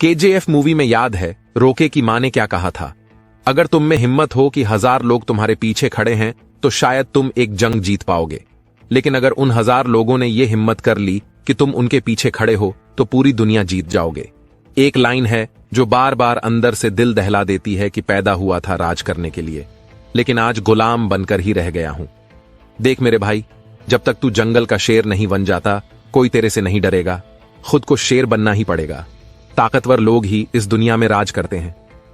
KGF movie में याद है रोके की माँ ने क्या कहा था? अगर तुम में हिम्मत हो कि 1000 लोग तुम्हारे पीछे खड़े हैं तो शायद तुम एक जंग जीत पाओगे, लेकिन अगर उन 1000 लोगों ने यह हिम्मत कर ली कि तुम उनके पीछे खड़े हो तो पूरी दुनिया जीत जाओगे। एक लाइन है जो बार बार अंदर से दिल दहला देती है कि पैदा हुआ था राज करने के लिए, लेकिन आज गुलाम बनकर ही रह गया हूं। देख मेरे भाई, जब तक तू जंगल का शेर नहीं बन जाता कोई तेरे से नहीं डरेगा। खुद को शेर बनना ही पड़ेगा। ताकतवर लोग ही इस दुनिया में राज करते हैं।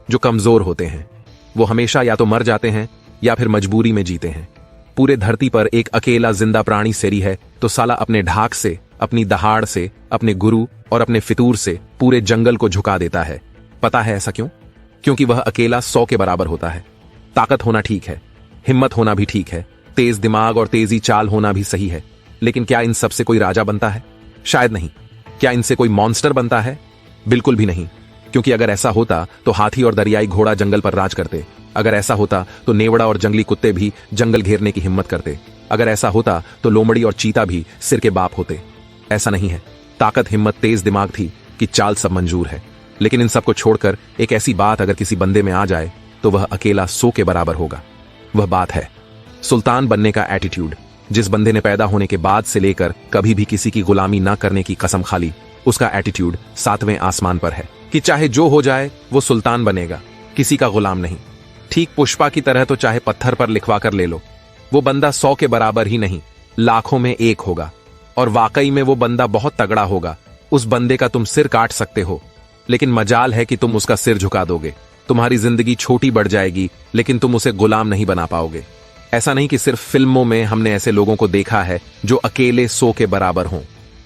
जो कमजोर होते हैं वो हमेशा या तो मर जाते हैं या फिर मजबूरी में जीते हैं। पूरे धरती पर एक अकेला जिंदा प्राणी सेरी है तो साला अपने ढाक से, अपनी दहाड़ से, अपने गुरु और अपने फितूर से पूरे जंगल को झुका देता है। पता है ऐसा क्यों? क्योंकि वह अकेला 100 के बराबर होता है। ताकत होना ठीक है, हिम्मत होना भी ठीक है, तेज दिमाग और तेजी चाल होना भी सही है, लेकिन क्या इन सबसे कोई राजा बनता है? शायद नहीं। क्या इनसे कोई मॉन्स्टर बनता है? बिल्कुल भी नहीं, क्योंकि अगर ऐसा होता तो हाथी और दरियाई घोड़ा जंगल पर राज करते। अगर ऐसा होता तो नेवड़ा और जंगली कुत्ते भी जंगल घेरने की हिम्मत करते। अगर ऐसा होता तो लोमड़ी और चीता भी सिर के बाप होते। ऐसा नहीं है। ताकत, हिम्मत, तेज दिमाग थी कि चाल सब मंजूर है, लेकिन इन सबको छोड़कर एक ऐसी बात अगर किसी बंदे में आ जाए तो वह अकेला 100 के बराबर होगा। वह बात है सुल्तान बनने का एटीट्यूड। जिस बंदे ने पैदा होने के बाद से लेकर कभी भी किसी की गुलामी ना करने की कसम खा ली, उसका एटीट्यूड 7वें आसमान पर है कि चाहे जो हो जाए वो सुल्तान बनेगा, किसी का गुलाम नहीं। ठीक पुष्पा की तरह तो चाहे पत्थर पर लिखवा कर ले लो, वो बंदा 100 के बराबर ही नहीं, लाखों में एक होगा। और वाकई में वो बंदा बहुत तगड़ा होगा। उस बंदे का तुम सिर काट सकते हो, लेकिन मजाल है कि तुम उसका सिर झुका दोगे। तुम्हारी जिंदगी छोटी बढ़ जाएगी, लेकिन तुम उसे गुलाम नहीं बना पाओगे। ऐसा नहीं कि सिर्फ फिल्मों में हमने ऐसे लोगों को देखा है जो अकेले 100 के बराबर हों।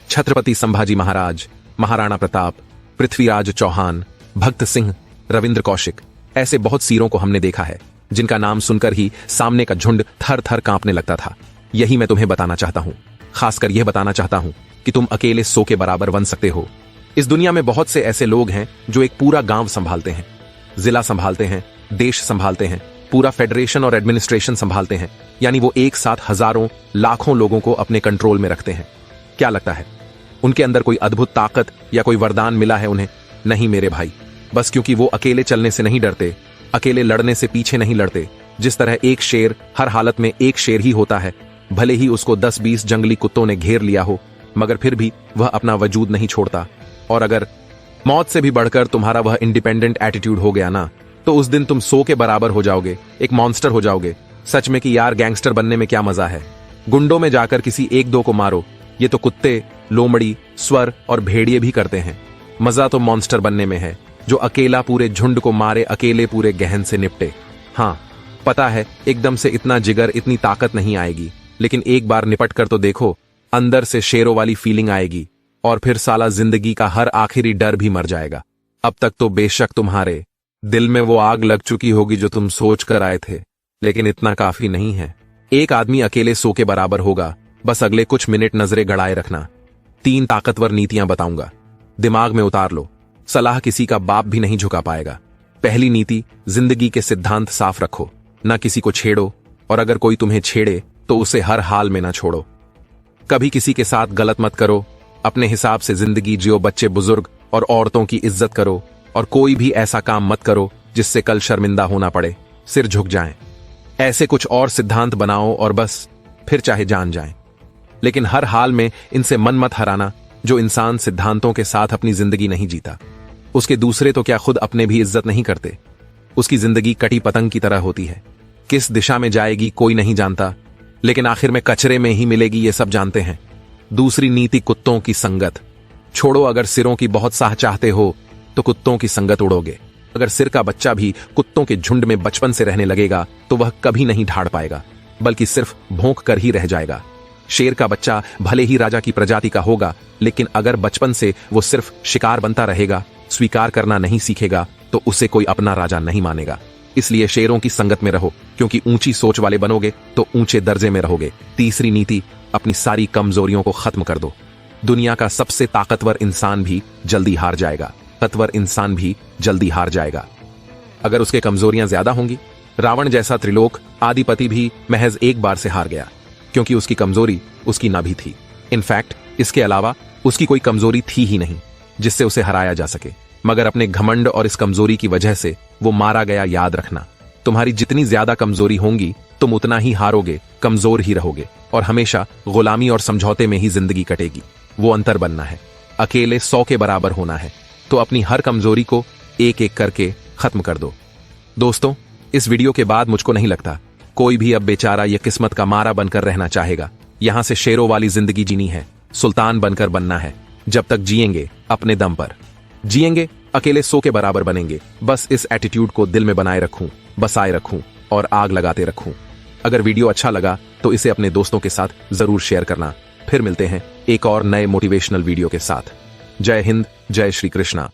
छत्रपति संभाजी महाराज, महाराणा प्रताप, पृथ्वीराज चौहान, भगत सिंह, रविंद्र कौशिक, ऐसे बहुत सीरों को हमने देखा है जिनका नाम सुनकर ही सामने का झुंड थर थर कांपने लगता था। यही मैं तुम्हें बताना चाहता हूं। खासकर यह बताना चाहता हूं कि तुम अकेले 100 के बराबर बन सकते हो। इस दुनिया में बहुत से ऐसे लोग हैं जो एक पूरा गांव संभालते हैं, जिला संभालते हैं, देश संभालते हैं, पूरा फेडरेशन और एडमिनिस्ट्रेशन संभालते हैं। यानी वो एक साथ हजारों, लाखों लोगों को अपने कंट्रोल में रखते हैं। क्या लगता है उनके अंदर कोई अद्भुत ताकत या कोई वरदान मिला है उन्हें? नहीं मेरे भाई, बस क्योंकि वो अकेले चलने से नहीं डरते, अकेले लड़ने से पीछे नहीं लड़ते। जिस तरह एक शेर हर हालत में एक शेर ही होता है, भले ही उसको 10-20 जंगली कुत्तों ने घेर लिया हो, मगर फिर भी वह अपना वजूद नहीं छोड़ता। और अगर मौत से भी बढ़कर तुम्हारा वह इंडिपेंडेंट एटीट्यूड हो गया ना, तो उस दिन तुम 100 के बराबर हो जाओगे, एक मॉन्स्टर हो जाओगे। सच में कि यार गैंगस्टर बनने में क्या मजा है? गुंडों में जाकर किसी 1-2 को मारो, ये तो कुत्ते, लोमड़ी, स्वर और भेड़िए भी करते हैं। मजा तो मॉन्स्टर बनने में है जो अकेला पूरे झुंड को मारे, अकेले पूरे गहन से निपटे। हाँ पता है एकदम से इतना जिगर, इतनी ताकत नहीं आएगी, लेकिन एक बार निपट कर तो देखो, अंदर से शेरों वाली फीलिंग आएगी और फिर साला जिंदगी का हर आखिरी डर भी मर जाएगा। अब तक तो बेशक तुम्हारे दिल में वो आग लग चुकी होगी जो तुम सोच कर आए थे, लेकिन इतना काफी नहीं है। एक आदमी अकेले 100 के बराबर होगा। बस अगले कुछ मिनट नजरें गड़ाए रखना। 3 ताकतवर नीतियां बताऊंगा, दिमाग में उतार लो। सलाह किसी का बाप भी नहीं झुका पाएगा। पहली नीति, जिंदगी के सिद्धांत साफ रखो, ना किसी को छेड़ो, और अगर कोई तुम्हें छेड़े तो उसे हर हाल में ना छोड़ो। कभी किसी के साथ गलत मत करो। अपने हिसाब से जिंदगी जियो। बच्चे, बुजुर्ग और औरतों की इज्जत करो, और कोई भी ऐसा काम मत करो जिससे कल शर्मिंदा होना पड़े, सिर झुक जाएं। ऐसे कुछ और सिद्धांत बनाओ और बस फिर चाहे जान जाएं। लेकिन हर हाल में इनसे मन मत हराना। जो इंसान सिद्धांतों के साथ अपनी जिंदगी नहीं जीता, उसके दूसरे तो क्या खुद अपने भी इज्जत नहीं करते। उसकी जिंदगी कटी पतंग की तरह होती है। किस दिशा में जाएगी कोई नहीं जानता, लेकिन आखिर में कचरे में ही मिलेगी, ये सब जानते हैं। दूसरी नीति, कुत्तों की संगत छोड़ो। अगर सिरों की बहुत साह चाहते हो तो कुत्तों की संगत उड़ोगे। अगर सिर का बच्चा भी कुत्तों के झुंड में बचपन से रहने लगेगा तो वह कभी नहीं ढाड़ पाएगा, बल्कि सिर्फ भौंक कर ही रह जाएगा। शेर का बच्चा भले ही राजा की प्रजाति का होगा, लेकिन अगर बचपन से वो सिर्फ शिकार बनता रहेगा, स्वीकार करना नहीं सीखेगा, तो उसे कोई अपना राजा नहीं मानेगा। इसलिए शेरों की संगत में रहो, क्योंकि ऊंची सोच वाले बनोगे तो ऊंचे दर्जे में रहोगे। तीसरी नीति, अपनी सारी कमजोरियों को खत्म कर दो। दुनिया का सबसे ताकतवर इंसान भी जल्दी हार जाएगा, ताकतवर इंसान भी जल्दी हार जाएगा अगर उसके कमजोरियां ज्यादा होंगी। रावण जैसा त्रिलोक आदिपति भी महज एक बार से हार गया, क्योंकि उसकी कमजोरी उसकी नाभि थी। इनफैक्ट इसके अलावा उसकी कोई कमजोरी थी ही नहीं जिससे उसे हराया जा सके। मगर अपने घमंड और इस कमजोरी की वजह से वो मारा गया। याद रखना, तुम्हारी जितनी ज्यादा कमजोरी होंगी तुम उतना ही हारोगे, कमजोर ही रहोगे और हमेशा गुलामी और समझौते में ही जिंदगी कटेगी। वो अंतर बनना है, अकेले 100 के बराबर होना है। तो अपनी हर कमजोरी को एक एक करके खत्म कर दो। दोस्तों, इस वीडियो के बाद मुझको नहीं लगता कोई भी अब बेचारा या किस्मत का मारा बनकर रहना चाहेगा। यहां से शेरों वाली जिंदगी जीनी है, सुल्तान बनकर बनना है। जब तक जिएंगे अपने दम पर जिएंगे, अकेले 100 के बराबर बनेंगे। बस इस एटीट्यूड को दिल में बनाए रखूं, बसाए रखूं और आग लगाते रखूं। अगर वीडियो अच्छा लगा तो इसे अपने दोस्तों के साथ जरूर शेयर करना। फिर मिलते हैं एक और नए मोटिवेशनल वीडियो के साथ। जय हिंद, जय श्री कृष्णा।